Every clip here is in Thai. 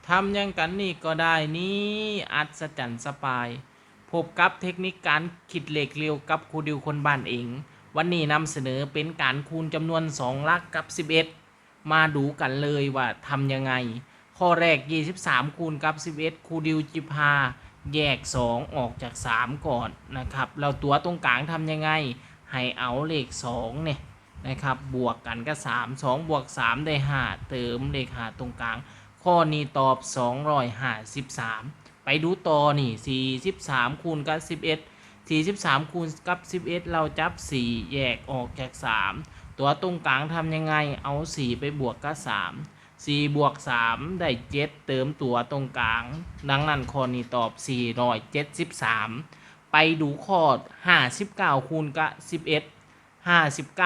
ทำยังกันนี่ก็ได้นี่อัศจรรย์สปายพบกับเทคนิคการคิดเลขเร็วกับครูดิวคนบ้านเองวันนี้นำเสนอเป็นการคูณจำนวน2หลักกับ11มาดูกันเลยว่าทำยังไงข้อแรก23คูณกับ11ครูดิวจิพาแยก2ออกจาก3ก่อนนะครับเราตัวตรงกลางทำยังไงให้เอาเลข2เนี่ยนะครับบวกกันก็3 2บวก3ได้5เติมเลข5ตรงกลางข้อนี้ตอบ253ไปดูต่อนี่43คูณกับ1143คูณกับ11เราจับ4แยกออกจาก3ตัวตรงกลางทำยังไงเอา4ไปบวกกับ3 4บวก3ได้7เติมตัวตรงกลางดังนั้นข้อนี้ตอบ473ไปดูข้อ59คูณกับ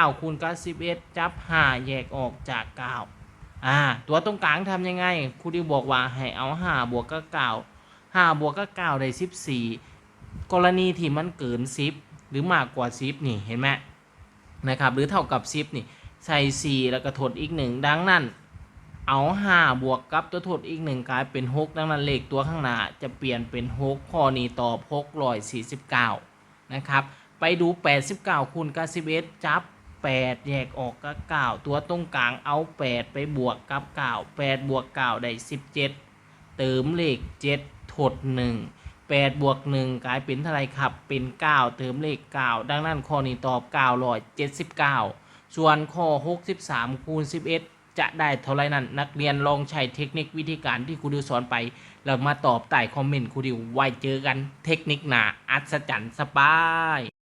1159คูณกับ11จับ5แยกออกจาก9ตัวตรงกลางทำยังไงครูดิวบอกว่าให้เอา5บวกกับ9 5บวกกับ9ได้14กรณีที่มันเกิน10หรือมากกว่า10นี่เห็นไหมนะครับหรือเท่ากับ10นี่ใส่4แล้วก็ทดอีก1ดังนั้นเอา5บวกกับตัวทดอีก1กลายเป็น6ดังนั้นเลขตัวข้างหน้าจะเปลี่ยนเป็น6ข้อนี้ตอบ649นะครับไปดู89คูณกับ11จับ8แยกออกกับ9ตัวตรงกลางเอา8ไปบวกกับ9 8บวก9ได้17เติมเลข7ทด1 8บวก1กลายเป็นเท่าไรครับเป็น9เติมเลข9ดังนั้นข้อนี้ตอบ979ส่วนข้อ63คูณ11จะได้เท่าไรนั้นนักเรียนลองใช้เทคนิควิธีการที่ครูดิวสอนไปแล้วมาตอบใต้คอมเมนต์ครูดิวไว้เจอกันเทคนิคหน้าอัศจรรย์สปาย